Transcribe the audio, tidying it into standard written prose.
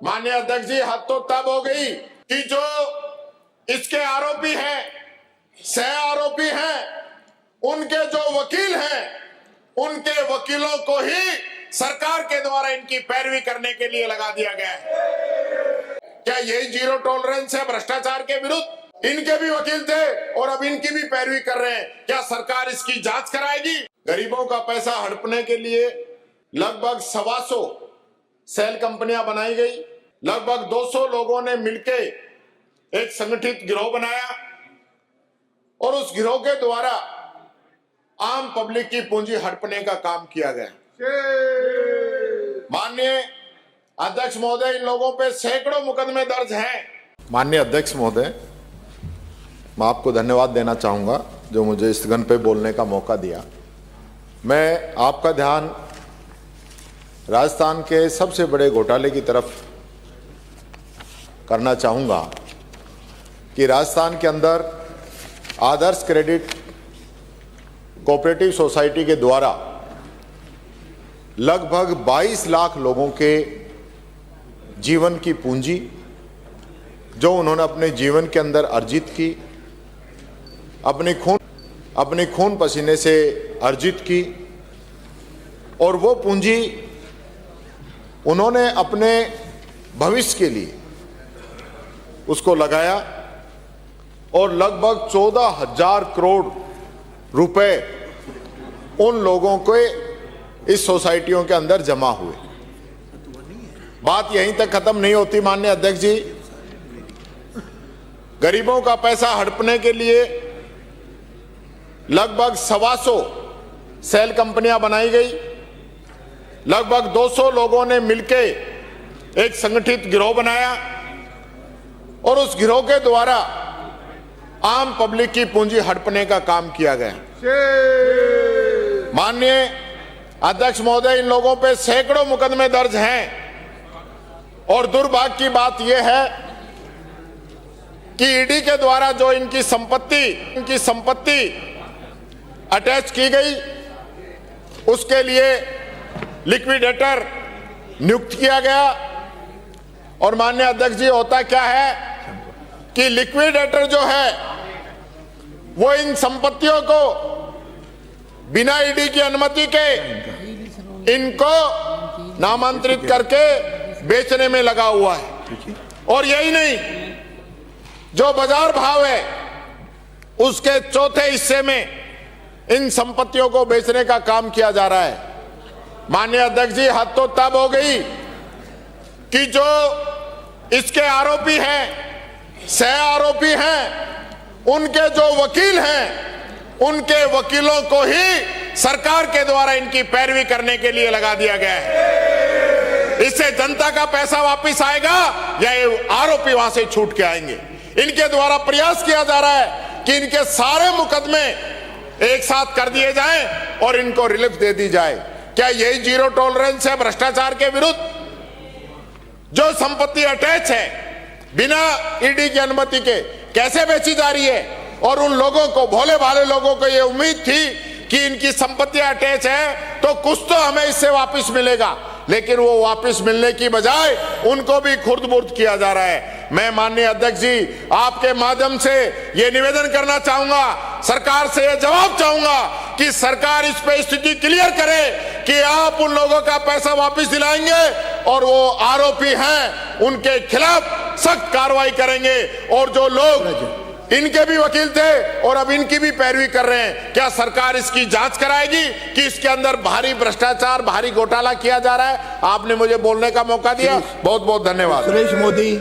माननीय अध्यक्ष जी, हद तो तब हो गई कि जो इसके आरोपी हैं, सह आरोपी हैं, उनके जो वकील हैं, उनके वकीलों को ही सरकार के द्वारा इनकी पैरवी करने के लिए लगा दिया गया है। क्या यही जीरो टॉलरेंस है भ्रष्टाचार के विरुद्ध? इनके भी वकील थे और अब इनकी भी पैरवी कर रहे हैं। क्या सरकार इसकी जांच कराएगी? गरीबों का पैसा हड़पने के लिए लगभग 125 सेल कंपनियां बनाई गई। लगभग 200 लोगों ने मिलकर एक संगठित गिरोह बनाया और उस गिरोह के द्वारा आम पब्लिक की पूंजी हड़पने का काम किया गया। माननीय अध्यक्ष महोदय, इन लोगों पे सैकड़ों मुकदमे दर्ज हैं। माननीय अध्यक्ष महोदय, मैं आपको धन्यवाद देना चाहूँगा जो मुझे इस गन पे बोलने का मौका दिया। मैं आपका ध्यान राजस्थान के सबसे बड़े घोटाले की तरफ करना चाहूँगा कि राजस्थान के अंदर आदर्श क्रेडिट कोऑपरेटिव सोसाइटी के द्वारा लगभग 22 लाख लोगों के जीवन की पूंजी जो उन्होंने अपने जीवन के अंदर अर्जित की, अपने खून पसीने से अर्जित की, और वो पूंजी उन्होंने अपने भविष्य के लिए उसको लगाया और लगभग 14,000 करोड़ रुपए उन लोगों के इस सोसाइटियों के अंदर जमा हुए। बात यहीं तक खत्म नहीं होती माननीय अध्यक्ष जी। गरीबों का पैसा हड़पने के लिए लगभग 125 सेल कंपनियां बनाई गई। लगभग 200 लोगों ने मिलकर एक संगठित गिरोह बनाया और उस गिरोह के द्वारा आम पब्लिक की पूंजी हड़पने का काम किया गया। माननीय अध्यक्ष महोदय, इन लोगों पे सैकड़ों मुकदमे दर्ज हैं और दुर्भाग्य की बात यह है कि ईडी के द्वारा जो इनकी संपत्ति अटैच की गई, उसके लिए लिक्विडेटर नियुक्त किया गया। और माननीय अध्यक्ष जी, होता क्या है कि लिक्विडेटर जो है वो इन संपत्तियों को बिना ईडी की अनुमति के इनको नामांतरित करके बेचने में लगा हुआ है। और यही नहीं, जो बाजार भाव है उसके चौथे हिस्से में इन संपत्तियों को बेचने का काम किया जा रहा है। माननीय अध्यक्ष जी, हद तो तब हो गई कि जो इसके आरोपी हैं, सह आरोपी हैं, उनके जो वकील हैं, उनके वकीलों को ही सरकार के द्वारा इनकी पैरवी करने के लिए लगा दिया गया है। इससे जनता का पैसा वापस आएगा या ये आरोपी वहां से छूट के आएंगे? इनके द्वारा प्रयास किया जा रहा है कि इनके सारे मुकदमे एक साथ कर दिए जाएं और इनको रिलीफ दे दी जाए। क्या यही जीरो टॉलरेंस है भ्रष्टाचार के विरुद्ध? जो संपत्ति अटैच है बिना ईडी की अनुमति के कैसे बेची जा रही है? और उन लोगों को, भोले भाले लोगों को ये उम्मीद थी कि इनकी संपत्ति अटैच है तो कुछ तो हमें इससे वापस मिलेगा, लेकिन वो वापस मिलने की बजाय उनको भी खुर्द-बुर्द किया जा रहा है। मैं माननीय अध्यक्ष जी, आपके माध्यम से ये निवेदन करना चाहूंगा, सरकार से ये जवाब चाहूंगा कि सरकार इस पे स्थिति क्लियर करे कि आप उन लोगों का पैसा वापस दिलाएंगे और वो आरोपी हैं उनके खिलाफ सख्त कार्रवाई करेंगे। और जो लोग, इनके भी वकील थे और अब इनकी भी पैरवी कर रहे हैं, क्या सरकार इसकी जांच कराएगी कि इसके अंदर भारी भ्रष्टाचार, भारी घोटाला किया जा रहा है? आपने मुझे बोलने का मौका दिया, बहुत बहुत धन्यवाद। सुरेश मोदी।